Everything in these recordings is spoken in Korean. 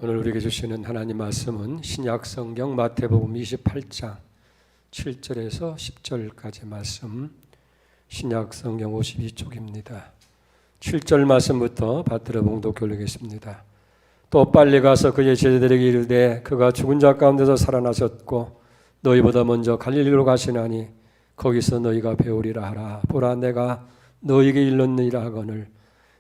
오늘 우리에게 주시는 하나님 말씀은 신약 성경 마태복음 28장 7절에서 10절까지 말씀, 신약 성경 52쪽입니다. 7절 말씀부터 받들어 봉독 올리겠습니다. 또 빨리 가서 그의 제자들에게 이르되 그가 죽은 자 가운데서 살아나셨고 너희보다 먼저 갈릴리로 가시나니 거기서 너희가 배우리라 하라. 보라, 내가 너희에게 일렀느니라 하거늘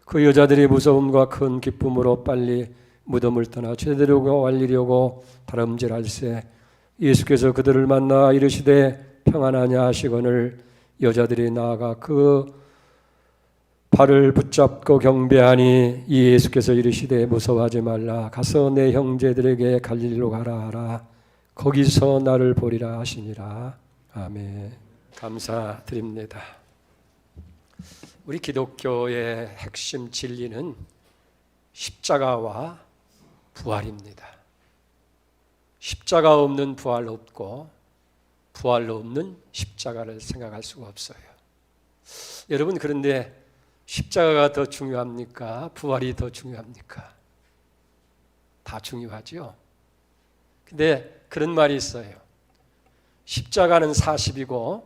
그 여자들이 무서움과 큰 기쁨으로 빨리 무덤을 떠나 제자들에게 알리려고 다름질할세 예수께서 그들을 만나 이르시되 평안하냐 하시거늘 여자들이 나아가 그 발을 붙잡고 경배하니 예수께서 이르시되 무서워하지 말라. 가서 내 형제들에게 갈릴리로 가라 하라. 거기서 나를 보리라 하시니라. 아멘. 감사드립니다. 우리 기독교의 핵심 진리는 십자가와 부활입니다. 십자가 없는 부활 없고 부활 없는 십자가를 생각할 수가 없어요. 여러분, 그런데 십자가가 더 중요합니까? 부활이 더 중요합니까? 다 중요하죠. 근데 그런 말이 있어요. 십자가는 40이고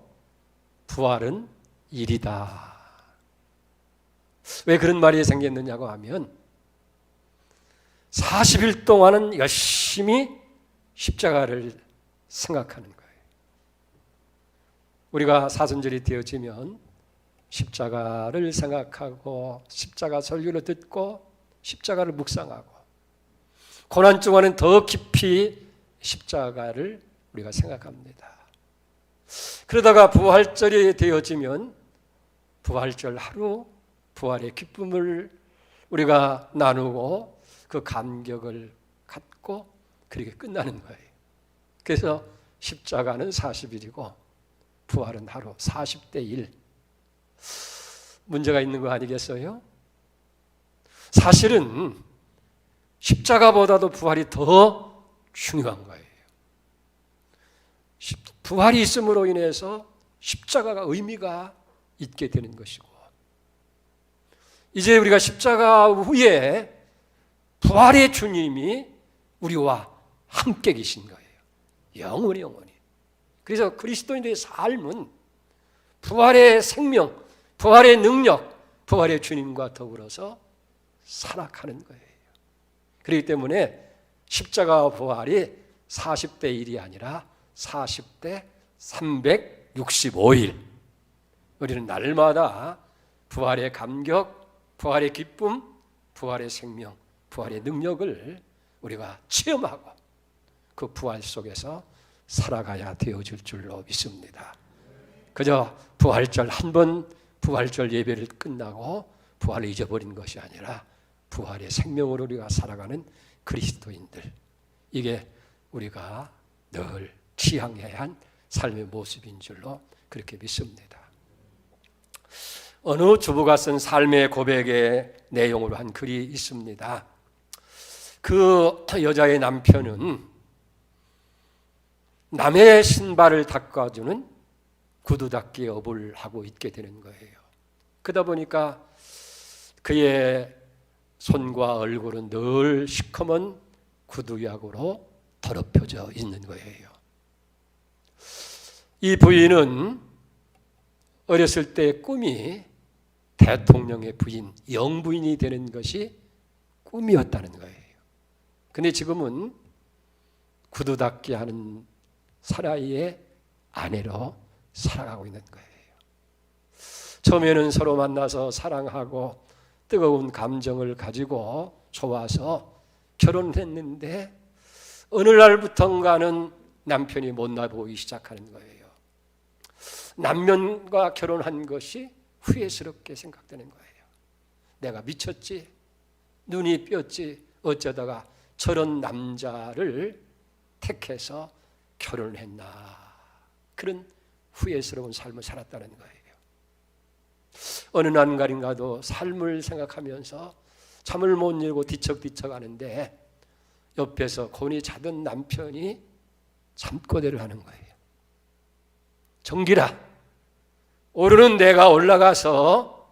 부활은 1이다. 왜 그런 말이 생겼느냐고 하면 40일 동안은 열심히 십자가를 생각하는 거예요. 우리가 사순절이 되어지면 십자가를 생각하고 십자가 설교를 듣고 십자가를 묵상하고 고난 중에는 더 깊이 십자가를 우리가 생각합니다. 그러다가 부활절이 되어지면 부활절 하루 부활의 기쁨을 우리가 나누고 그 감격을 갖고 그렇게 끝나는 거예요. 그래서 십자가는 40일이고 부활은 하루 40대 1. 문제가 있는 거 아니겠어요? 사실은 십자가보다도 부활이 더 중요한 거예요. 부활이 있음으로 인해서 십자가가 의미가 있게 되는 것이고, 이제 우리가 십자가 후에 부활의 주님이 우리와 함께 계신 거예요. 영원히. 그래서 그리스도인들의 삶은 부활의 생명, 부활의 능력, 부활의 주님과 더불어서 살아가는 거예요. 그렇기 때문에 십자가와 부활이 40대 1이 아니라 40대 365일 우리는 날마다 부활의 감격, 부활의 기쁨, 부활의 생명, 부활의 능력을 우리가 체험하고 그 부활 속에서 살아가야 되어질 줄로 믿습니다. 그저 부활절 한 번 부활절 예배를 끝나고 부활을 잊어버린 것이 아니라 부활의 생명으로 우리가 살아가는 그리스도인들, 이게 우리가 늘 지향해야 한 삶의 모습인 줄로 그렇게 믿습니다. 어느 주부가 쓴 삶의 고백의 내용으로 한 글이 있습니다. 그 여자의 남편은 남의 신발을 닦아주는 구두 닦기 업을 하고 있게 되는 거예요. 그러다 보니까 그의 손과 얼굴은 늘 시커먼 구두약으로 더럽혀져 있는 거예요. 이 부인은 어렸을 때 꿈이 대통령의 부인, 영부인이 되는 것이 꿈이었다는 거예요. 근데 지금은 구두 닦기 하는 사나이의 아내로 살아가고 있는 거예요. 처음에는 서로 만나서 사랑하고 뜨거운 감정을 가지고 좋아서 결혼했는데 어느 날부턴가는 남편이 못나 보이기 시작하는 거예요. 남편과 결혼한 것이 후회스럽게 생각되는 거예요. 내가 미쳤지? 눈이 뼈지? 어쩌다가 저런 남자를 택해서 결혼을 했나? 그런 후회스러운 삶을 살았다는 거예요. 어느 날인가도 삶을 생각하면서 잠을 못 이루고 뒤척뒤척 하는데 옆에서 곤히 자던 남편이 잠꼬대를 하는 거예요. 정기라, 오늘은 내가 올라가서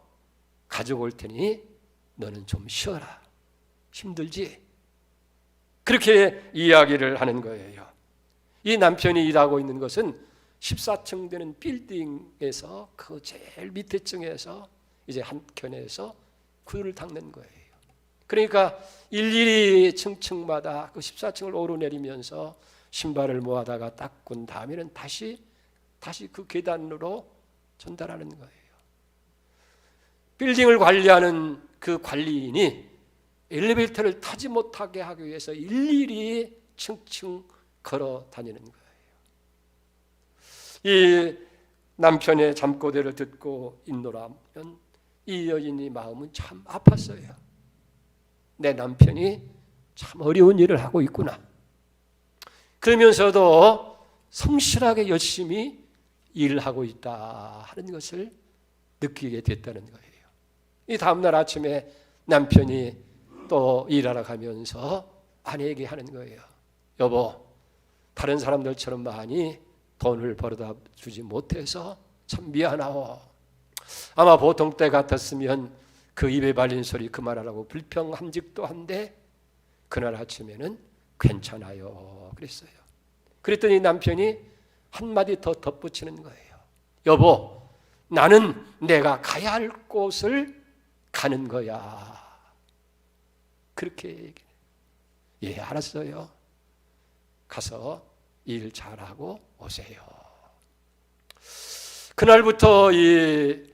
가져올 테니 너는 좀 쉬어라. 힘들지? 그렇게 이야기를 하는 거예요. 이 남편이 일하고 있는 것은 14층 되는 빌딩에서 그 제일 밑에 층에서 이제 한켠에서 구유를 닦는 거예요. 그러니까 일일이 층층마다 그 14층을 오르내리면서 신발을 모아다가 닦은 다음에는 다시 그 계단으로 전달하는 거예요. 빌딩을 관리하는 그 관리인이 엘리베이터를 타지 못하게 하기 위해서 일일이 층층 걸어 다니는 거예요. 이 남편의 잠꼬대를 듣고 있노라면 이 여인의 마음은 참 아팠어요. 내 남편이 참 어려운 일을 하고 있구나. 그러면서도 성실하게 열심히 일하고 있다 하는 것을 느끼게 됐다는 거예요. 이 다음날 아침에 남편이 또 일하러 가면서 아내에게 하는 거예요. 여보, 다른 사람들처럼 많이 돈을 벌어다 주지 못해서 참 미안하오. 아마 보통 때 같았으면 그 입에 발린 소리 그만하라고 불평함직도 한데 그날 아침에는 괜찮아요 그랬어요. 그랬더니 남편이 한마디 더 덧붙이는 거예요. 여보, 나는 내가 가야 할 곳을 가는 거야. 그렇게 얘기해요. 예, 알았어요. 가서 일 잘하고 오세요. 그날부터 이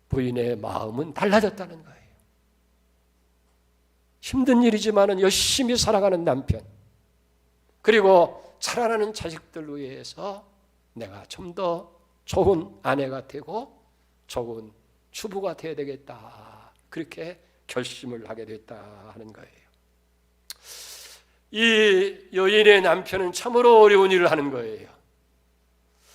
부인의 마음은 달라졌다는 거예요. 힘든 일이지만 열심히 살아가는 남편, 그리고 자라나는 자식들을 위해서 내가 좀 더 좋은 아내가 되고 좋은 주부가 되어야 되겠다. 그렇게 결심을 하게 됐다 하는 거예요. 이 여인의 남편은 참으로 어려운 일을 하는 거예요.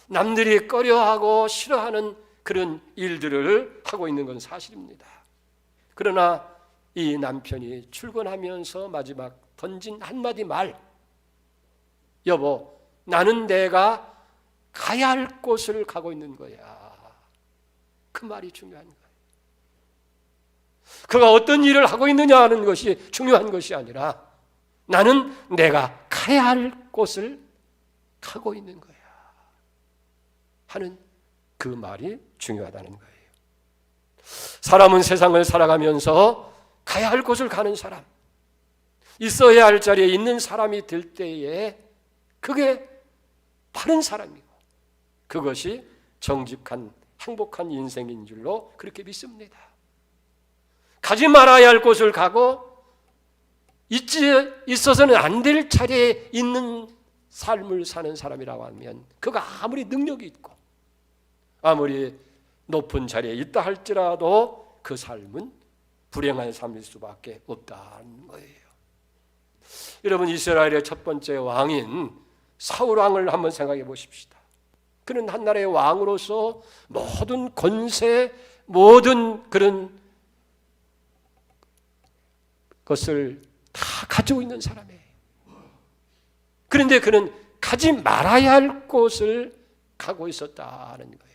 남들이 꺼려하고 싫어하는 그런 일들을 하고 있는 건 사실입니다. 그러나 이 남편이 출근하면서 마지막 던진 한마디 말, 여보, 나는 내가 가야 할 곳을 가고 있는 거야. 그 말이 중요한 거예요. 그가 어떤 일을 하고 있느냐 하는 것이 중요한 것이 아니라 나는 내가 가야 할 곳을 가고 있는 거야 하는 그 말이 중요하다는 거예요. 사람은 세상을 살아가면서 가야 할 곳을 가는 사람, 있어야 할 자리에 있는 사람이 될 때에 그게 바른 사람이고 그것이 정직한 행복한 인생인 줄로 그렇게 믿습니다. 가지 말아야 할 곳을 가고 있어서는 안 될 자리에 있는 삶을 사는 사람이라고 하면 그가 아무리 능력이 있고 아무리 높은 자리에 있다 할지라도 그 삶은 불행한 삶일 수밖에 없다는 거예요. 여러분, 이스라엘의 첫 번째 왕인 사울 왕을 한번 생각해 보십시다. 그는 한 나라의 왕으로서 모든 권세, 모든 그런 것을 다 가지고 있는 사람이에요. 그런데 그는 가지 말아야 할 곳을 가고 있었다는 거예요.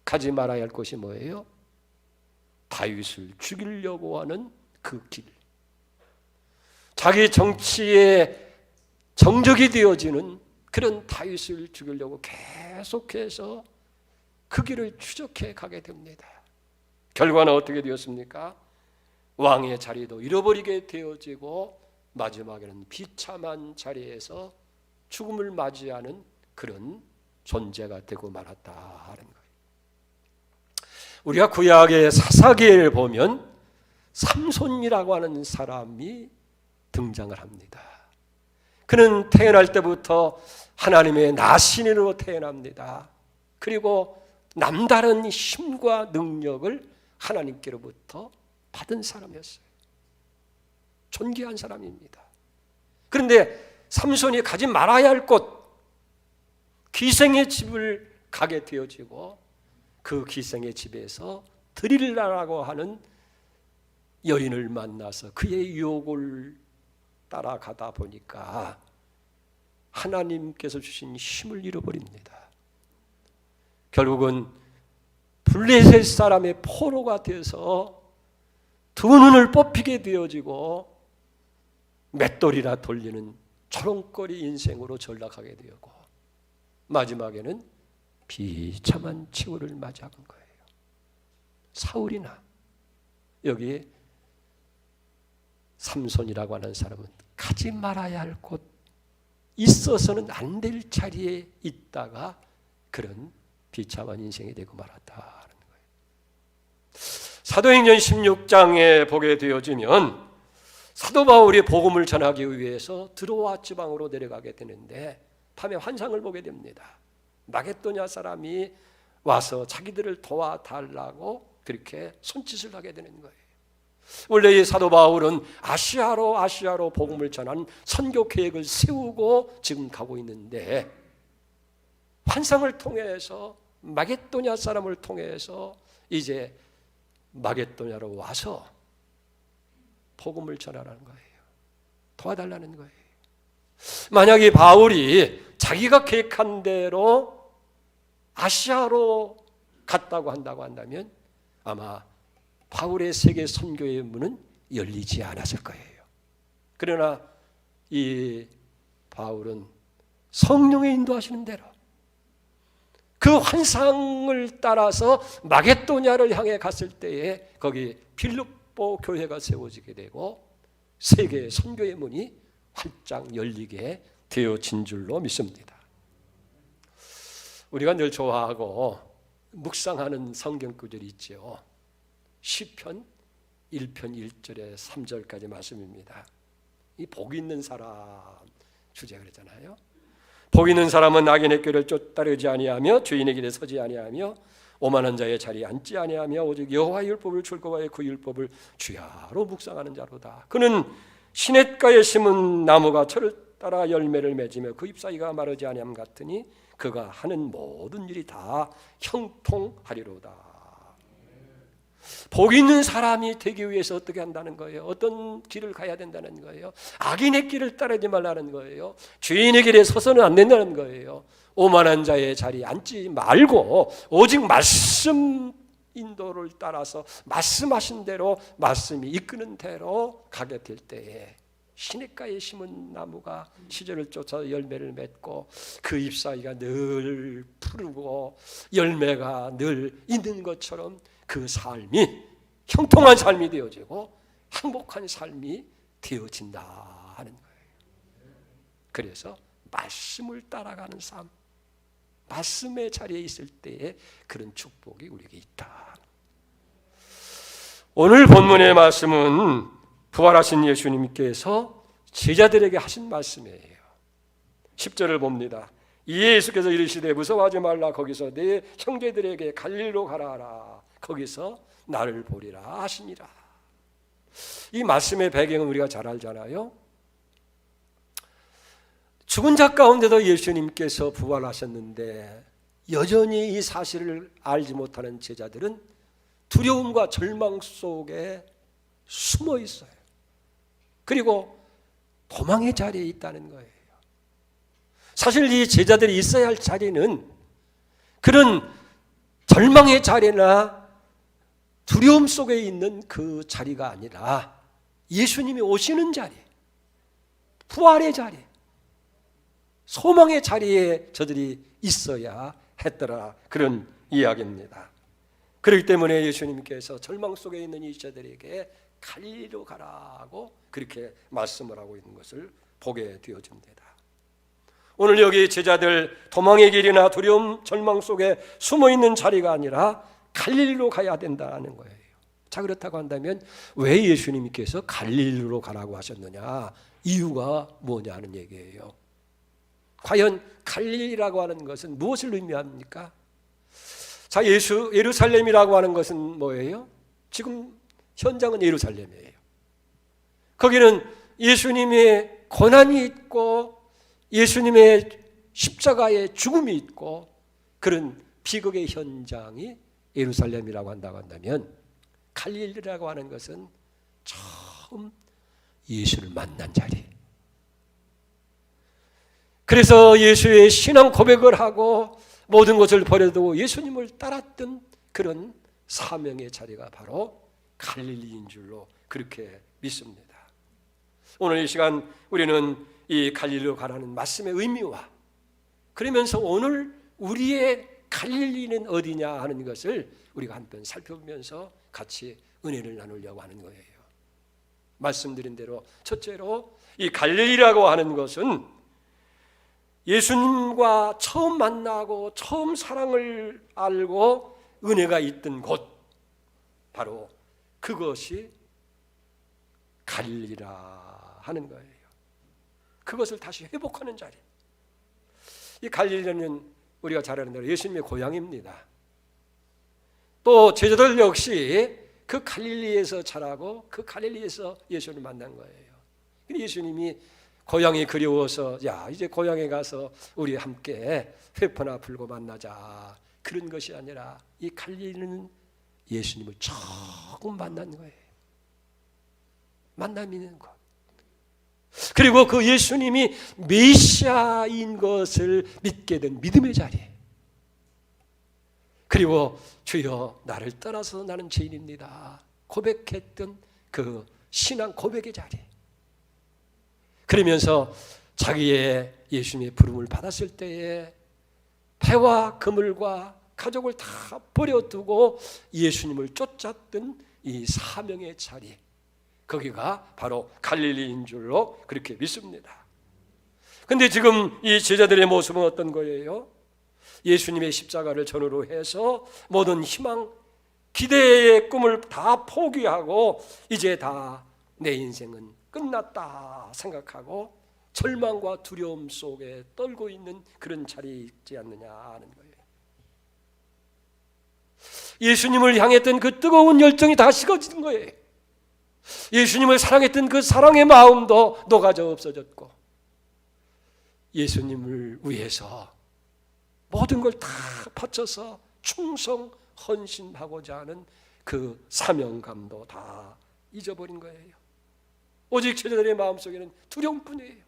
가지 말아야 할 곳이 뭐예요? 다윗을 죽이려고 하는 그 길. 자기 정치의 정적이 되어지는 그런 다윗을 죽이려고 계속해서 그 길을 추적해 가게 됩니다. 결과는 어떻게 되었습니까? 왕의 자리도 잃어버리게 되어지고 마지막에는 비참한 자리에서 죽음을 맞이하는 그런 존재가 되고 말았다 하는 거예요. 우리가 구약의 사사기를 보면 삼손이라고 하는 사람이 등장을 합니다. 그는 태어날 때부터 하나님의 나신인으로 태어납니다. 그리고 남다른 힘과 능력을 하나님께로부터 받은 사람이었어요. 존귀한 사람입니다. 그런데 삼손이 가지 말아야 할 곳, 기생의 집을 가게 되어지고 그 기생의 집에서 드릴라라고 하는 여인을 만나서 그의 유혹을 따라가다 보니까 하나님께서 주신 힘을 잃어버립니다. 결국은 블레셋 사람의 포로가 되어서 두 눈을 뽑히게 되어지고 맷돌이라 돌리는 초롱거리 인생으로 전락하게 되었고 마지막에는 비참한 치우를 맞이한 거예요. 사울이나 여기 삼손이라고 하는 사람은 가지 말아야 할 곳, 있어서는 안 될 자리에 있다가 그런 비참한 인생이 되고 말았다는 거예요. 사도행전 16장에 보게 되어지면 사도 바울이 복음을 전하기 위해서 드로아 지방으로 내려가게 되는데 밤에 환상을 보게 됩니다. 마게도냐 사람이 와서 자기들을 도와달라고 그렇게 손짓을 하게 되는 거예요. 원래 이 사도 바울은 아시아로 복음을 전하는 선교 계획을 세우고 지금 가고 있는데 환상을 통해서 마게도냐 사람을 통해서 이제 마게도냐로 와서 복음을 전하라는 거예요. 도와달라는 거예요. 만약에 바울이 자기가 계획한 대로 아시아로 갔다고 한다면 아마 바울의 세계 선교의 문은 열리지 않았을 거예요. 그러나 이 바울은 성령의 인도하시는 대로 그 환상을 따라서 마게도냐를 향해 갔을 때에 거기 빌립보 교회가 세워지게 되고 세계 선교의 문이 활짝 열리게 되어진 줄로 믿습니다. 우리가 늘 좋아하고 묵상하는 성경 구절이 있죠. 시편 1편 1절에 3절까지 말씀입니다. 이 복 있는 사람 주제 그랬잖아요. 복 있는 사람은 악인의 꾀를 쫓따르지 아니하며 주인의 길에 서지 아니하며 오만한 자의 자리에 앉지 아니하며 오직 여호와의 율법을 즐거워하여 그 율법을 주야로 묵상하는 자로다. 그는 시냇가에 심은 나무가 철을 따라 열매를 맺으며 그 잎사귀가 마르지 아니함 같으니 그가 하는 모든 일이 다 형통하리로다. 복 있는 사람이 되기 위해서 어떻게 한다는 거예요? 어떤 길을 가야 된다는 거예요? 악인의 길을 따르지 말라는 거예요. 주인의 길에 서서는 안 된다는 거예요. 오만한 자의 자리에 앉지 말고 오직 말씀 인도를 따라서 말씀하신 대로 말씀이 이끄는 대로 가게 될 때에 시냇가에 심은 나무가 시절을 쫓아 열매를 맺고 그 잎사귀가 늘 푸르고 열매가 늘 있는 것처럼 그 삶이 형통한 삶이 되어지고 행복한 삶이 되어진다 하는 거예요. 그래서 말씀을 따라가는 삶, 말씀의 자리에 있을 때에 그런 축복이 우리에게 있다. 오늘 본문의 말씀은 부활하신 예수님께서 제자들에게 하신 말씀이에요. 10절을 봅니다. 이에 예수께서 이르시되 무서워하지 말라. 거기서 내 형제들에게 갈릴리로 가라 하라. 거기서 나를 보리라 하시니라. 이 말씀의 배경은 우리가 잘 알잖아요. 죽은 자 가운데도 예수님께서 부활하셨는데 여전히 이 사실을 알지 못하는 제자들은 두려움과 절망 속에 숨어 있어요. 그리고 도망의 자리에 있다는 거예요. 사실 이 제자들이 있어야 할 자리는 그런 절망의 자리나 두려움 속에 있는 그 자리가 아니라 예수님이 오시는 자리, 부활의 자리, 소망의 자리에 저들이 있어야 했더라, 그런 이야기입니다. 그렇기 때문에 예수님께서 절망 속에 있는 이 제자들에게 갈릴리로 가라고 그렇게 말씀을 하고 있는 것을 보게 되어집니다. 오늘 여기 제자들 도망의 길이나 두려움, 절망 속에 숨어있는 자리가 아니라 갈릴리로 가야 된다는 거예요. 자, 그렇다고 한다면 왜 예수님께서 갈릴리로 가라고 하셨느냐? 이유가 뭐냐는 얘기예요. 과연 갈릴리라고 하는 것은 무엇을 의미합니까? 자, 예루살렘이라고 하는 것은 뭐예요? 지금 현장은 예루살렘이에요. 거기는 예수님의 고난이 있고 예수님의 십자가의 죽음이 있고 그런 비극의 현장이 예루살렘이라고 한다고 한다면 갈릴리라고 하는 것은 처음 예수를 만난 자리. 그래서 예수의 신앙 고백을 하고 모든 것을 버려두고 예수님을 따랐던 그런 사명의 자리가 바로 갈릴리인 줄로 그렇게 믿습니다. 오늘 이 시간 우리는 이 갈릴리로 가라는 말씀의 의미와 그러면서 오늘 우리의 갈릴리는 어디냐 하는 것을 우리가 한번 살펴보면서 같이 은혜를 나누려고 하는 거예요. 말씀드린 대로 첫째로 이 갈릴리라고 하는 것은 예수님과 처음 만나고 처음 사랑을 알고 은혜가 있던 곳, 바로 그것이 갈릴리라 하는 거예요. 그것을 다시 회복하는 자리. 이 갈릴리는 우리가 잘 아는 대로 예수님의 고향입니다. 또 제자들 역시 그 갈릴리에서 자라고 그 갈릴리에서 예수를 만난 거예요. 예수님이 고향이 그리워서 야 이제 고향에 가서 우리 함께 회포나 불고 만나자, 그런 것이 아니라 이 갈릴리는 예수님을 처음 만난 거예요. 만남 있는 것. 그리고 그 예수님이 메시아인 것을 믿게 된 믿음의 자리. 그리고 주여 나를 떠나서 나는 죄인입니다 고백했던 그 신앙 고백의 자리. 그러면서 자기의 예수님의 부름을 받았을 때에 배와 그물과 가족을 다 버려두고 예수님을 쫓았던 이 사명의 자리, 거기가 바로 갈릴리인 줄로 그렇게 믿습니다. 그런데 지금 이 제자들의 모습은 어떤 거예요? 예수님의 십자가를 전후로 해서 모든 희망, 기대의 꿈을 다 포기하고 이제 다 내 인생은 끝났다 생각하고 절망과 두려움 속에 떨고 있는 그런 자리에 있지 않느냐 하는 거예요. 예수님을 향했던 그 뜨거운 열정이 다 식어진 거예요. 예수님을 사랑했던 그 사랑의 마음도 녹아져 없어졌고, 예수님을 위해서 모든 걸 다 바쳐서 충성 헌신하고자 하는 그 사명감도 다 잊어버린 거예요. 오직 제자들의 마음속에는 두려움뿐이에요.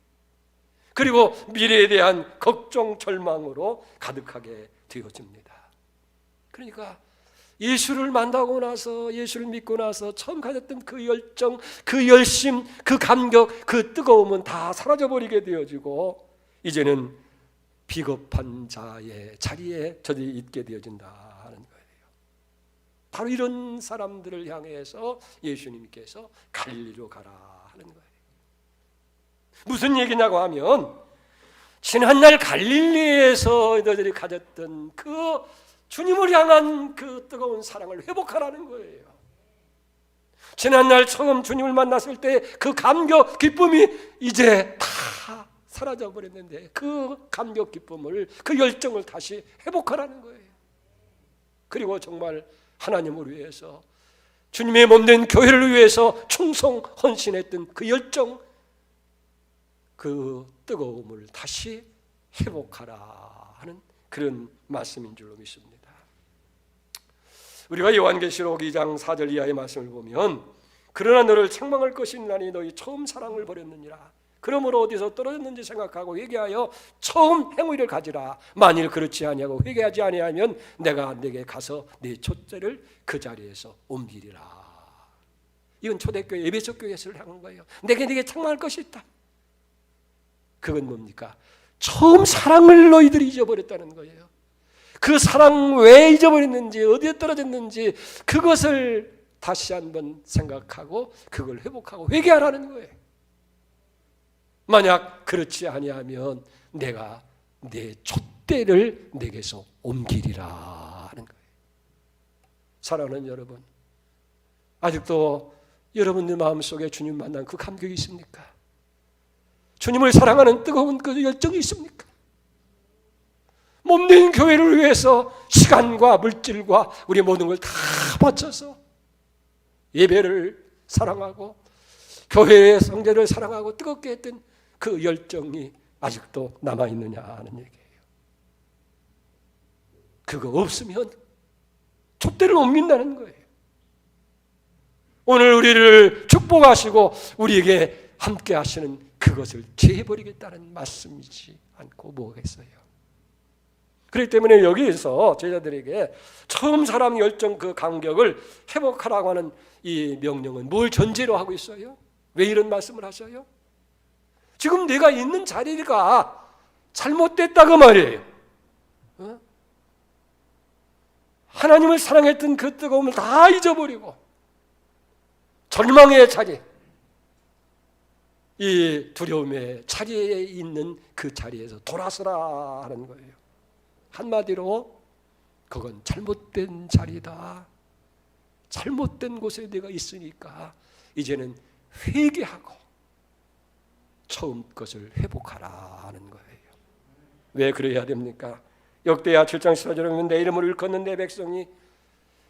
그리고 미래에 대한 걱정, 절망으로 가득하게 되어집니다. 그러니까 예수를 만나고 나서, 예수를 믿고 나서 처음 가졌던 그 열정, 그 열심, 그 감격, 그 뜨거움은 다 사라져버리게 되어지고 이제는 비겁한 자의 자리에 저들이 있게 되어진다 하는 거예요. 바로 이런 사람들을 향해서 예수님께서 갈릴리로 가라 하는 거예요. 무슨 얘기냐고 하면 지난날 갈릴리에서 너희들이 가졌던 그 주님을 향한 그 뜨거운 사랑을 회복하라는 거예요. 지난날 처음 주님을 만났을 때 그 감격, 기쁨이 이제 다 사라져 버렸는데 그 감격, 기쁨을, 그 열정을 다시 회복하라는 거예요. 그리고 정말 하나님을 위해서, 주님의 몸된 교회를 위해서 충성 헌신했던 그 열정, 그 뜨거움을 다시 회복하라 하는 그런 말씀인 줄로 믿습니다. 우리가 요한계시록 2장 4절 이하의 말씀을 보면 그러나 너를 책망할 것이 있나니 너희 처음 사랑을 버렸느니라. 그러므로 어디서 떨어졌는지 생각하고 회개하여 처음 행위를 가지라. 만일 그렇지 아니하고 회개하지 아니하면 내가 네게 가서 네 촛대를 그 자리에서 옮기리라. 이건 초대교회 에베소 교회에서 향한 거예요. 네게 책망할 것이 있다. 그건 뭡니까? 처음 사랑을 너희들이 잊어버렸다는 거예요. 그 사랑 왜 잊어버렸는지, 어디에 떨어졌는지 그것을 다시 한번 생각하고 그걸 회복하고 회개하라는 거예요. 만약 그렇지 아니하면 내가 내 촛대를 내게서 옮기리라 하는 거예요. 사랑하는 여러분, 아직도 여러분들 마음속에 주님 만난 그 감격이 있습니까? 주님을 사랑하는 뜨거운 그 열정이 있습니까? 몸된 교회를 위해서 시간과 물질과 우리 모든 걸 다 바쳐서 예배를 사랑하고 교회의 성제를 사랑하고 뜨겁게 했던 그 열정이 아직도 남아있느냐 하는 얘기예요. 그거 없으면 촛대를 옮긴다는 거예요. 오늘 우리를 축복하시고 우리에게 함께 하시는 그것을 제해버리겠다는 말씀이지 않고 뭐겠어요. 그렇기 때문에 여기에서 제자들에게 처음 사랑 열정 그 감격을 회복하라고 하는 이 명령은 뭘 전제로 하고 있어요? 왜 이런 말씀을 하셔요? 지금 내가 있는 자리가 잘못됐다 그 말이에요. 하나님을 사랑했던 그 뜨거움을 다 잊어버리고 절망의 자리, 이 두려움의 자리에 있는 그 자리에서 돌아서라 하는 거예요. 한마디로 그건 잘못된 자리다. 잘못된 곳에 내가 있으니까 이제는 회개하고 처음 것을 회복하라 하는 거예요. 왜 그래야 됩니까? 역대하 7장 14절에 보면 내 이름을 일컫는 내 백성이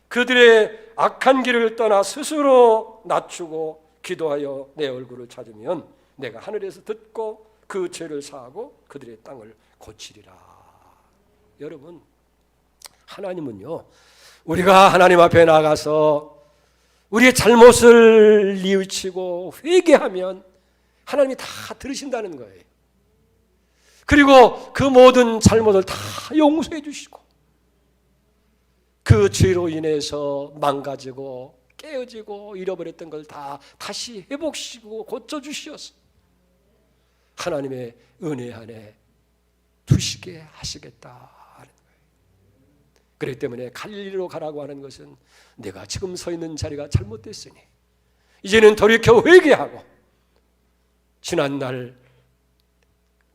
그들의 악한 길을 떠나 스스로 낮추고 기도하여 내 얼굴을 찾으면 내가 하늘에서 듣고 그 죄를 사하고 그들의 땅을 고치리라. 여러분, 하나님은요, 우리가 하나님 앞에 나가서 우리의 잘못을 뉘우치고 회개하면 하나님이 다 들으신다는 거예요. 그리고 그 모든 잘못을 다 용서해 주시고 그 죄로 인해서 망가지고 깨어지고 잃어버렸던 걸 다 다시 회복시키고 고쳐주시어서 하나님의 은혜 안에 두시게 하시겠다 하는 거예요. 그렇기 때문에 갈릴리로 가라고 하는 것은 내가 지금 서 있는 자리가 잘못됐으니 이제는 돌이켜 회개하고 지난날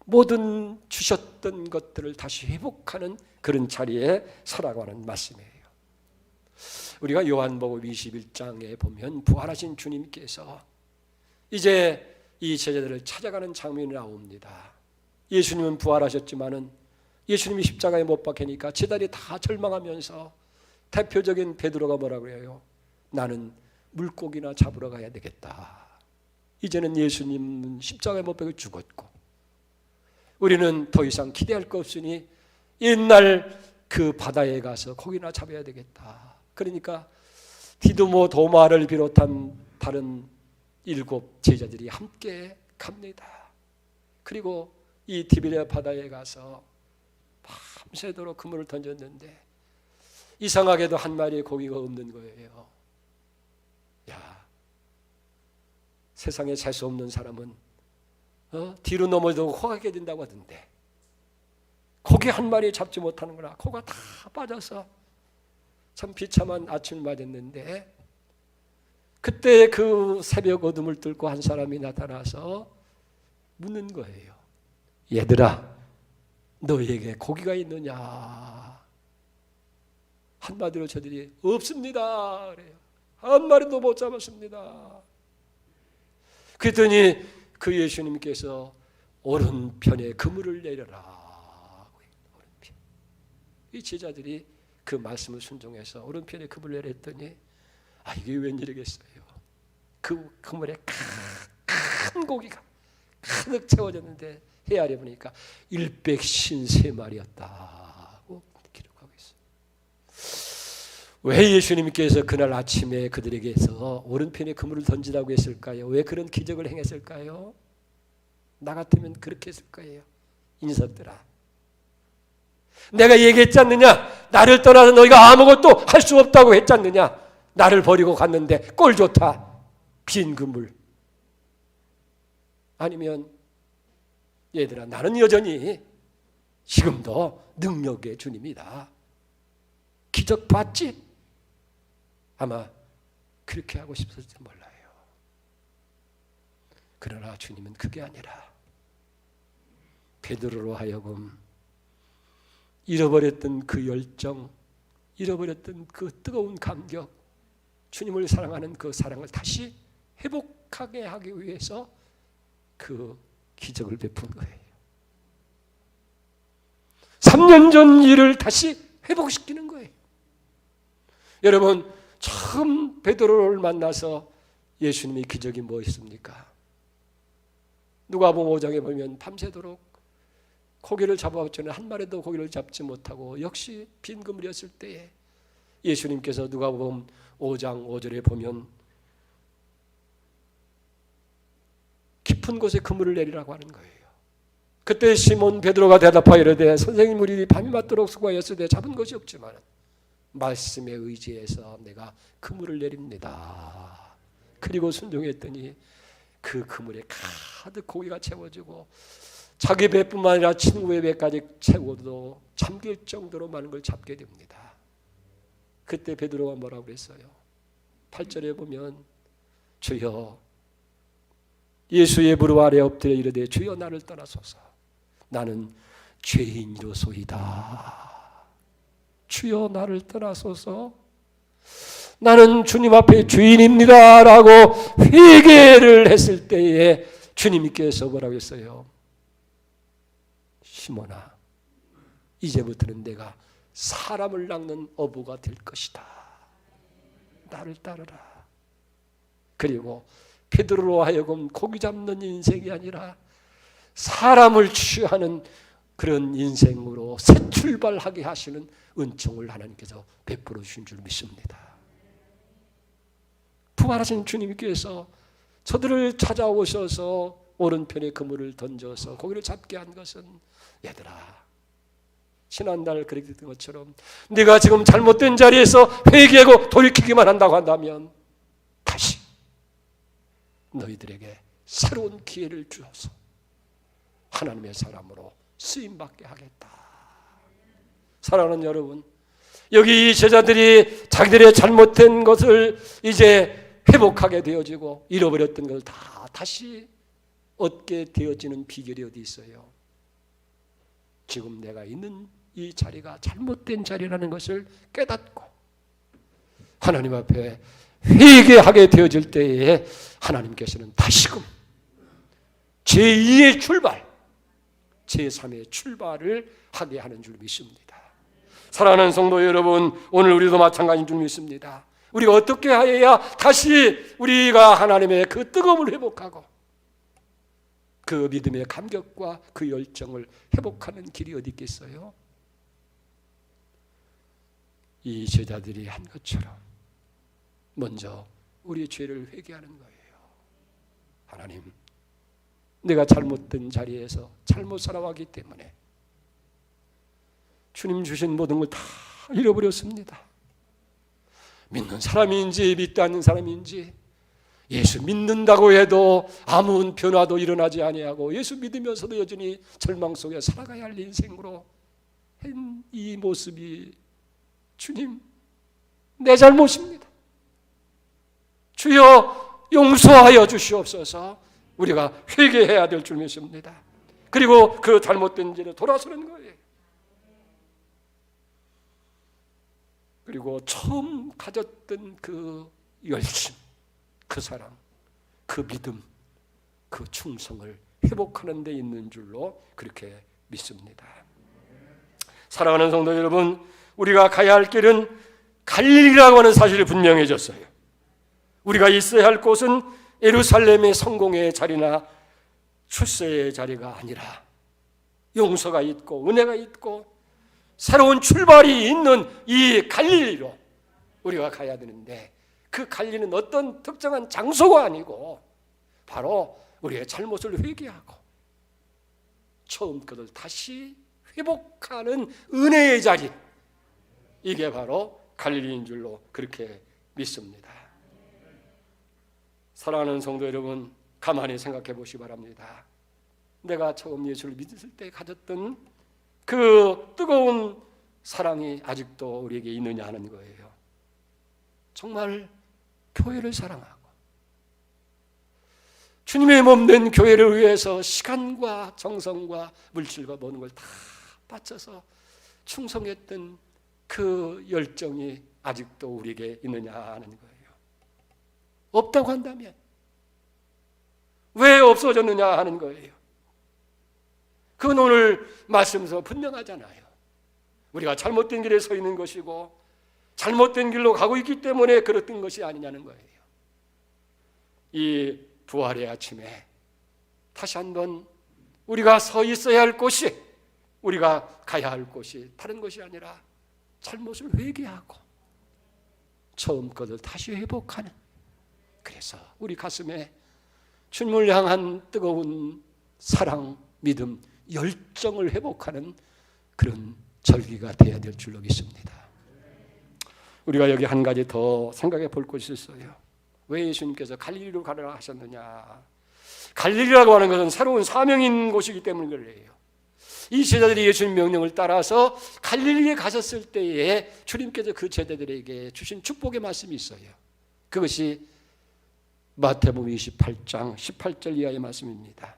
모든 주셨던 것들을 다시 회복하는 그런 자리에 서라고 하는 말씀이에요. 우리가 요한복음 21장에 보면 부활하신 주님께서 이제 이 제자들을 찾아가는 장면이 나옵니다. 예수님은 부활하셨지만은 예수님이 십자가에 못 박히니까 제자들이 다 절망하면서 대표적인 베드로가 뭐라고 그래요? 나는 물고기나 잡으러 가야 되겠다. 이제는 예수님은 십자가에 못 박혀 죽었고 우리는 더 이상 기대할 거 없으니 옛날 그 바다에 가서 고기나 잡아야 되겠다. 그러니까 디두모 도마를 비롯한 다른 7 제자들이 함께 갑니다. 그리고 이 디베랴 바다에 가서 밤새도록 그물을 던졌는데 이상하게도 한 마리의 고기가 없는 거예요. 야, 세상에 재수 없는 사람은 뒤로 넘어져도 코가 깨진다고 하던데 고기 한 마리 잡지 못하는구나. 코가 다 빠져서 참 비참한 아침을 맞았는데 그때 그 새벽 어둠을 뚫고 한 사람이 나타나서 묻는 거예요. 얘들아, 너에게 고기가 있느냐? 한마디로 저들이 없습니다 그래요. 한 마리도 못 잡았습니다. 그랬더니 그 예수님께서 오른편에 그물을 내려라. 오른편. 이 제자들이 그 말씀을 순종해서 오른편에 그물을 내렸더니 이게 웬일이겠어요. 그 그물에 큰 고기가 가득 채워졌는데 헤아려 보니까 153마리였다고 기록하고 있어요. 왜 예수님께서 그날 아침에 그들에게서 오른편에 그물을 던지라고 했을까요? 왜 그런 기적을 행했을까요? 나 같으면 그렇게 했을 거예요. 인석들아, 내가 얘기했지 않느냐? 나를 떠나서 너희가 아무것도 할 수 없다고 했지 않느냐? 나를 버리고 갔는데 꼴 좋다. 빈 그물. 아니면 얘들아, 나는 여전히 지금도 능력의 주님이다. 기적 봤지? 아마 그렇게 하고 싶었을지 몰라요. 그러나 주님은 그게 아니라 베드로로 하여금 잃어버렸던 그 열정, 잃어버렸던 그 뜨거운 감격, 주님을 사랑하는 그 사랑을 다시 회복하게 하기 위해서 그 기적을 베푼 거예요. 3년 전 일을 다시 회복시키는 거예요. 여러분, 처음 베드로를 만나서 예수님의 기적이 무엇입니까? 누가복음 5장에 보면 밤새도록 고기를 잡아왔더니 한 마리도 고기를 잡지 못하고 역시 빈 그물이었을 때에 예수님께서 누가복음 5장 5절에 보면 깊은 곳에 그물을 내리라고 하는 거예요. 그때 시몬 베드로가 대답하여 이르되 선생님, 우리 밤이 맞도록 수고하였으되 잡은 것이 없지만 말씀에 의지해서 내가 그물을 내립니다. 그리고 순종했더니 그 그물에 가득 고기가 채워지고 자기 배뿐만 아니라 친구의 배까지 채워도 잠길 정도로 많은 걸 잡게 됩니다. 그때 베드로가 뭐라고 그랬어요? 8절에 보면 주여, 예수의 무릎 아래 엎드려 이르되 주여 나를 떠나소서, 나는 죄인이로소이다. 주여 나를 떠나소서, 나는 주님 앞에 죄인입니다 라고 회개를 했을 때에 주님께서 뭐라고 했어요? 시몬아, 이제부터는 내가 사람을 낚는 어부가 될 것이다. 나를 따르라. 그리고 베드로로 하여금 고기 잡는 인생이 아니라 사람을 취하는 그런 인생으로 새 출발하게 하시는 은총을 하나님께서 베풀어 주신 줄 믿습니다. 부활하신 주님께서 저들을 찾아오셔서 오른편에 그물을 던져서 고기를 잡게 한 것은, 얘들아, 지난날 그렇게 됐던 것처럼 네가 지금 잘못된 자리에서 회개하고 돌이키기만 한다면 다시 너희들에게 새로운 기회를 주어서 하나님의 사람으로 쓰임받게 하겠다. 사랑하는 여러분, 여기 이 제자들이 자기들의 잘못된 것을 이제 회복하게 되어지고 잃어버렸던 것을 다 다시 얻게 되어지는 비결이 어디 있어요? 지금 내가 있는 이 자리가 잘못된 자리라는 것을 깨닫고 하나님 앞에 회개하게 되어질 때에 하나님께서는 다시금 제2의 출발, 제3의 출발을 하게 하는 줄 믿습니다. 사랑하는 성도 여러분, 오늘 우리도 마찬가지인 줄 믿습니다. 우리가 어떻게 해야 다시 우리가 하나님의 그 뜨거움을 회복하고 그 믿음의 감격과 그 열정을 회복하는 길이 어디 있겠어요? 이 제자들이 한 것처럼 먼저 우리의 죄를 회개하는 거예요. 하나님, 내가 잘못된 자리에서 잘못 살아왔기 때문에 주님 주신 모든 걸 다 잃어버렸습니다. 믿는 사람인지 믿지 않는 사람인지, 예수 믿는다고 해도 아무 변화도 일어나지 아니하고 예수 믿으면서도 여전히 절망 속에 살아가야 할 인생으로 한 이 모습이, 주님, 내 잘못입니다. 주여 용서하여 주시옵소서. 우리가 회개해야 될 줄 믿습니다. 그리고 그 잘못된 길에 돌아서는 거예요. 그리고 처음 가졌던 그 열심, 그 사랑, 그 믿음, 그 충성을 회복하는 데 있는 줄로 그렇게 믿습니다. 사랑하는 성도 여러분, 우리가 가야 할 길은 갈릴리라고 하는 사실이 분명해졌어요. 우리가 있어야 할 곳은 예루살렘의 성공의 자리나 출세의 자리가 아니라 용서가 있고 은혜가 있고 새로운 출발이 있는 이 갈릴리로 우리가 가야 되는데, 그 갈릴리는 어떤 특정한 장소가 아니고 바로 우리의 잘못을 회개하고 처음 것을 다시 회복하는 은혜의 자리, 이게 바로 갈릴리인 줄로 그렇게 믿습니다. 사랑하는 성도 여러분, 가만히 생각해 보시기 바랍니다. 내가 처음 예수를 믿었을 때 가졌던 그 뜨거운 사랑이 아직도 우리에게 있느냐 하는 거예요. 정말 교회를 사랑하고 주님의 몸된 교회를 위해서 시간과 정성과 물질과 모든 걸 다 바쳐서 충성했던 그 열정이 아직도 우리에게 있느냐 하는 거예요. 없다고 한다면 왜 없어졌느냐 하는 거예요. 그건 오늘 말씀에서 분명하잖아요. 우리가 잘못된 길에 서 있는 것이고 잘못된 길로 가고 있기 때문에 그랬던 것이 아니냐는 거예요. 이 부활의 아침에 다시 한번 우리가 서 있어야 할 곳이, 우리가 가야 할 곳이 다른 것이 아니라 잘못을 회개하고 처음 것을 다시 회복하는, 그래서 우리 가슴에 주님을 향한 뜨거운 사랑, 믿음, 열정을 회복하는 그런 절기가 되어야 될 줄로 믿습니다. 우리가 여기 한 가지 더 생각해 볼 것이 있어요. 왜 예수님께서 갈릴리로 가라 하셨느냐? 갈릴리라고 하는 것은 새로운 사명인 곳이기 때문에 그래요. 이 제자들이 예수님 명령을 따라서 갈릴리에 가셨을 때에 주님께서 그 제자들에게 주신 축복의 말씀이 있어요. 그것이 마태복음 28장 18절 이하의 말씀입니다.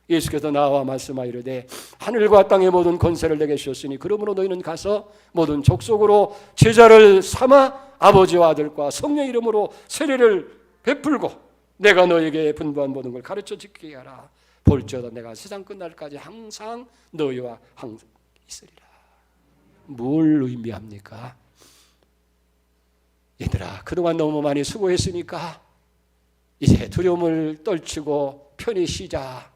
예수께서 나와 말씀하시되 하늘과 땅의 모든 권세를 내게 주셨으니 그러므로 너희는 가서 모든 족속으로 제자를 삼아 아버지와 아들과 성령의 이름으로 세례를 베풀고 내가 너에게 분부한 모든 걸 가르쳐 지키게 하라. 볼지어다 내가 세상 끝날까지 항상 너희와 항상 있으리라. 뭘 의미합니까? 얘들아, 그동안 너무 많이 수고했으니까 이제 두려움을 떨치고 편히 쉬자.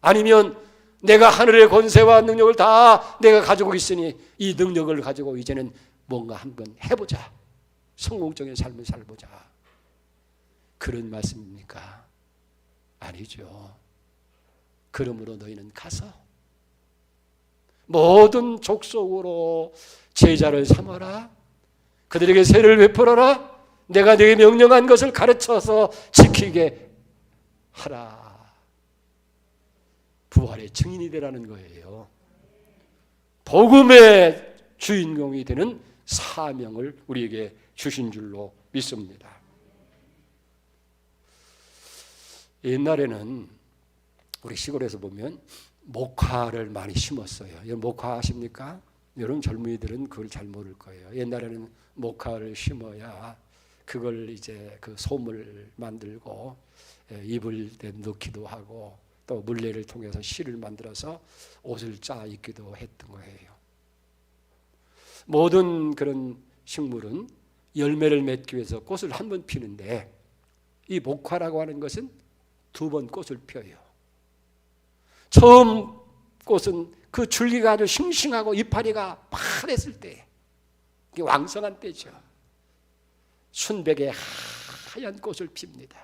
아니면 내가 하늘의 권세와 능력을 다 내가 가지고 있으니 이 능력을 가지고 이제는 뭔가 한번 해보자. 성공적인 삶을 살보자. 그런 말씀입니까? 아니죠. 그러므로 너희는 가서 모든 족속으로 제자를 삼아라. 그들에게 세례를 베풀어라. 내가 너에게 명령한 것을 가르쳐서 지키게 하라. 부활의 증인이 되라는 거예요. 복음의 주인공이 되는 사명을 우리에게 주신 줄로 믿습니다. 옛날에는 우리 시골에서 보면 목화를 많이 심었어요. 여러분 목화 아십니까? 여러분 젊은이들은 그걸 잘 모를 거예요. 옛날에는 목화를 심어야 그걸 이제 그 솜을 만들고 이불에 넣기도 하고 또 물레를 통해서 실을 만들어서 옷을 짜 입기도 했던 거예요. 모든 그런 식물은 열매를 맺기 위해서 꽃을 한 번 피는데 이 목화라고 하는 것은 두 번 꽃을 펴요. 처음 꽃은 그 줄기가 아주 싱싱하고 이파리가 파랬을 때, 이게 왕성한 때죠. 순백의 하얀 꽃을 핍니다.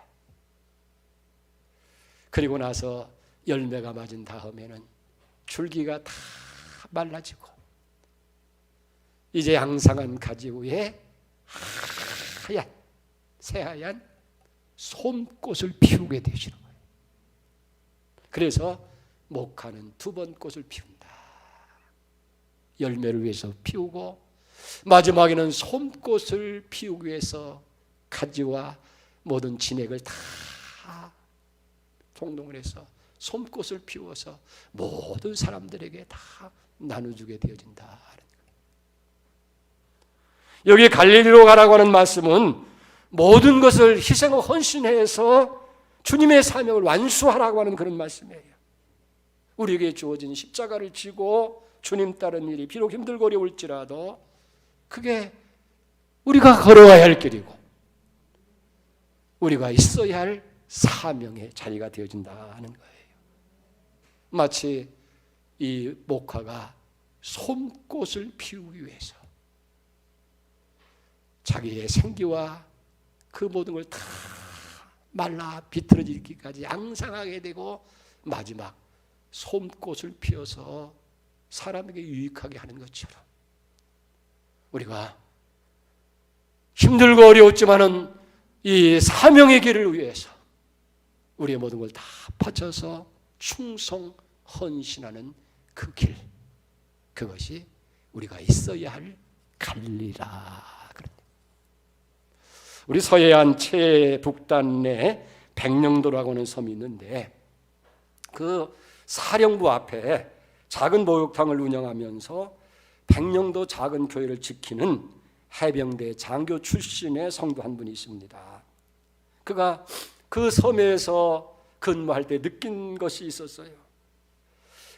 그리고 나서 열매가 맞은 다음에는 줄기가 다 말라지고 이제 양상한 가지 위에 하얀 새하얀 솜꽃을 피우게 되시는 거예요. 그래서 목화는 두 번 꽃을 피운다. 열매를 위해서 피우고 마지막에는 솜꽃을 피우기 위해서 가지와 모든 진액을 다 동동을 해서 솜꽃을 피워서 모든 사람들에게 다 나눠주게 되어진다. 여기 갈릴리로 가라고 하는 말씀은 모든 것을 희생하고 헌신해서 주님의 사명을 완수하라고 하는 그런 말씀이에요. 우리에게 주어진 십자가를 지고 주님 따르는 일이 비록 힘들고 어려울지라도 그게 우리가 걸어와야 할 길이고 우리가 있어야 할 사명의 자리가 되어진다는 거예요. 마치 이 목화가 솜꽃을 피우기 위해서 자기의 생기와 그 모든 걸 다 말라 비틀어지기까지 앙상하게 되고 마지막 솜꽃을 피워서 사람에게 유익하게 하는 것처럼 우리가 힘들고 어려웠지만은 이 사명의 길을 위해서 우리의 모든 걸 다 바쳐서 충성 헌신하는 그 길, 그것이 우리가 있어야 할 갈리라. 우리 서해안 최북단에 백령도라고 하는 섬이 있는데 그 사령부 앞에 작은 목욕탕을 운영하면서 백령도 작은 교회를 지키는 해병대 장교 출신의 성도 한 분이 있습니다. 그가 그 섬에서 근무할 때 느낀 것이 있었어요.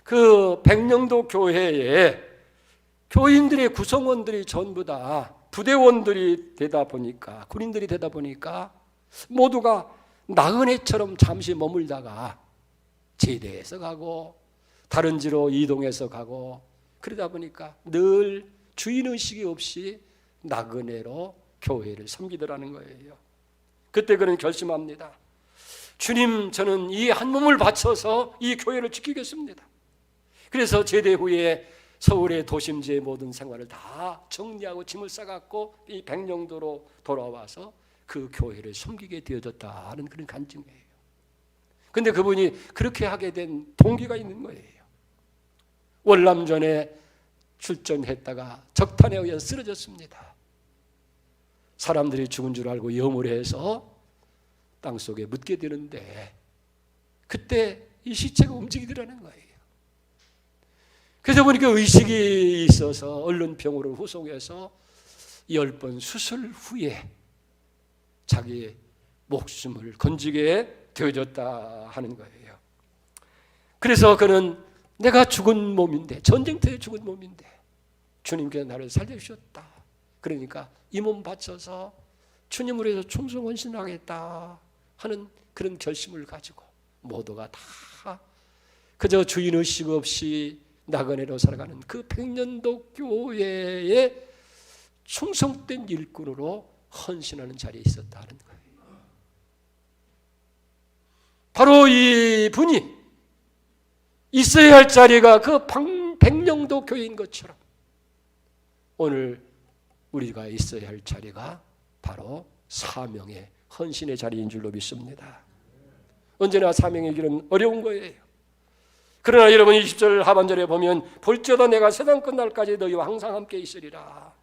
그 백령도 교회에 교인들의 구성원들이 전부 다 부대원들이 되다 보니까 군인들이 되다 보니까 모두가 나그네처럼 잠시 머물다가 제대해서 가고 다른 지로 이동해서 가고 그러다 보니까 늘 주인의식이 없이 나그네로 교회를 섬기더라는 거예요. 그때 그는 결심합니다. 주님, 저는 이 한 몸을 바쳐서 이 교회를 지키겠습니다. 그래서 제대 후에 서울의 도심지의 모든 생활을 다 정리하고 짐을 싸갖고 이 백령도로 돌아와서 그 교회를 섬기게 되어졌다는 그런 간증이에요. 근데 그분이 그렇게 하게 된 동기가 있는 거예요. 월남전에 출전했다가 적탄에 의해 쓰러졌습니다. 사람들이 죽은 줄 알고 염을 해서 땅속에 묻게 되는데 그때 이 시체가 움직이더라는 거예요. 그래서 보니까 의식이 있어서 얼른 병원으로 후송해서 10번 수술 후에 자기의 목숨을 건지게 되어졌다 하는 거예요. 그래서 그는 내가 죽은 몸인데, 전쟁터에 죽은 몸인데 주님께서 나를 살려주셨다. 그러니까 이 몸 바쳐서 주님을 위해서 충성 헌신하겠다 하는 그런 결심을 가지고 모두가 다 그저 주인의식 없이 나그네로 살아가는 그 백년도 교회의 충성된 일꾼으로 헌신하는 자리에 있었다는 거예요. 바로 이 분이 있어야 할 자리가 그 백령도 교회인 것처럼 오늘 우리가 있어야 할 자리가 바로 사명의 헌신의 자리인 줄로 믿습니다. 언제나 사명의 길은 어려운 거예요. 그러나 여러분 20절 하반절에 보면 볼지어다 내가 세상 끝날까지 너희와 항상 함께 있으리라.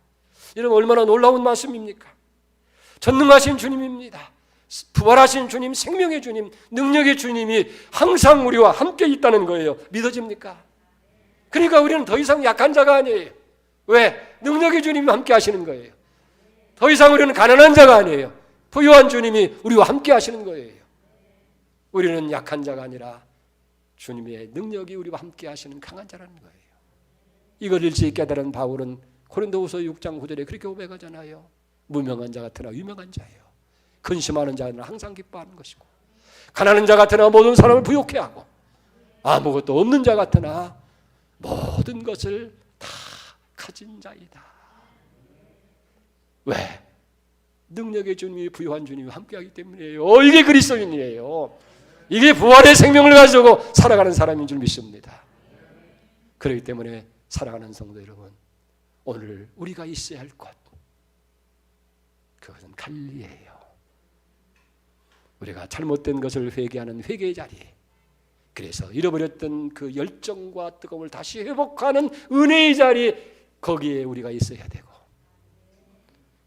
여러분 얼마나 놀라운 말씀입니까? 전능하신 주님입니다. 부활하신 주님, 생명의 주님, 능력의 주님이 항상 우리와 함께 있다는 거예요. 믿어집니까? 그러니까 우리는 더 이상 약한 자가 아니에요. 왜? 능력의 주님이 함께 하시는 거예요. 더 이상 우리는 가난한 자가 아니에요. 부유한 주님이 우리와 함께 하시는 거예요. 우리는 약한 자가 아니라 주님의 능력이 우리와 함께 하시는 강한 자라는 거예요. 이걸 일찍 깨달은 바울은 고린도후서 6장 9절에 그렇게 고백하잖아요. 무명한 자 같으나 유명한 자예요. 근심하는 자는 항상 기뻐하는 것이고 가난한 자 같으나 모든 사람을 부욕해 하고 아무것도 없는 자 같으나 모든 것을 다 가진 자이다. 왜? 능력의 주님이 부유한 주님이 함께하기 때문이에요. 이게 그리스도인이에요. 이게 부활의 생명을 가지고 살아가는 사람인 줄 믿습니다. 그렇기 때문에 사랑하는 성도 여러분, 오늘 우리가 있어야 할 곳, 그것은 갈릴리예요. 우리가 잘못된 것을 회개하는 회개의 자리, 그래서 잃어버렸던 그 열정과 뜨거움을 다시 회복하는 은혜의 자리, 거기에 우리가 있어야 되고,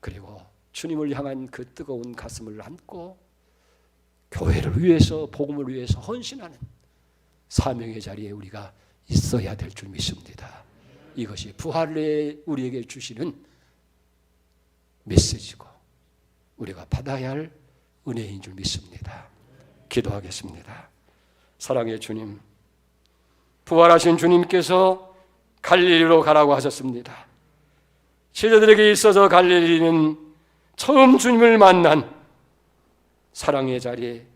그리고 주님을 향한 그 뜨거운 가슴을 안고 교회를 위해서, 복음을 위해서 헌신하는 사명의 자리에 우리가 있어야 될 줄 믿습니다. 이것이 부활에 우리에게 주시는 메시지고 우리가 받아야 할 은혜인 줄 믿습니다. 기도하겠습니다. 사랑의 주님, 부활하신 주님께서 갈릴리로 가라고 하셨습니다. 제자들에게 있어서 갈릴리는 처음 주님을 만난 사랑의 자리,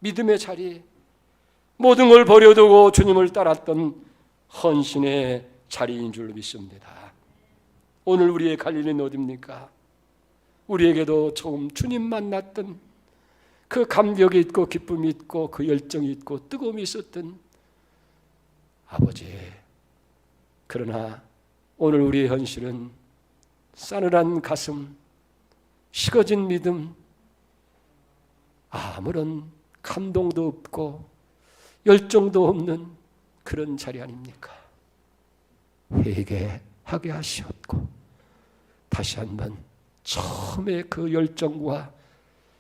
믿음의 자리, 모든 걸 버려두고 주님을 따랐던 헌신의 자리인 줄 믿습니다. 오늘 우리의 갈릴리는 어디입니까? 우리에게도 처음 주님 만났던 그 감격이 있고 기쁨이 있고 그 열정이 있고 뜨거움이 있었던 아버지, 그러나 오늘 우리의 현실은 싸늘한 가슴, 식어진 믿음, 아무런 감동도 없고 열정도 없는 그런 자리 아닙니까? 회개하게 하시었고 다시 한번 처음에 그 열정과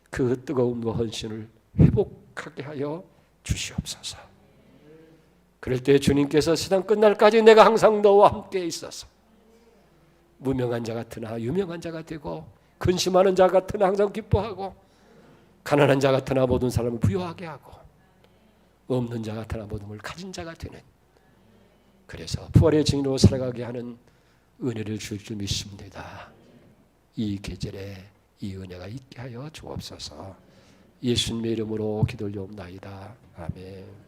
그 뜨거움과 헌신을 회복하게 하여 주시옵소서. 그럴 때 주님께서 세상 끝날까지 내가 항상 너와 함께 있어서 무명한 자 같으나 유명한 자가 되고 근심하는 자 같으나 항상 기뻐하고 가난한 자 같으나 모든 사람을 부유하게 하고 없는 자 같으나 모든 걸 가진 자가 되는, 그래서 부활의 증인으로 살아가게 하는 은혜를 줄 줄 믿습니다. 이 계절에 이 은혜가 있게 하여 주옵소서. 예수님의 이름으로 기도를 올리옵나이다. 아멘.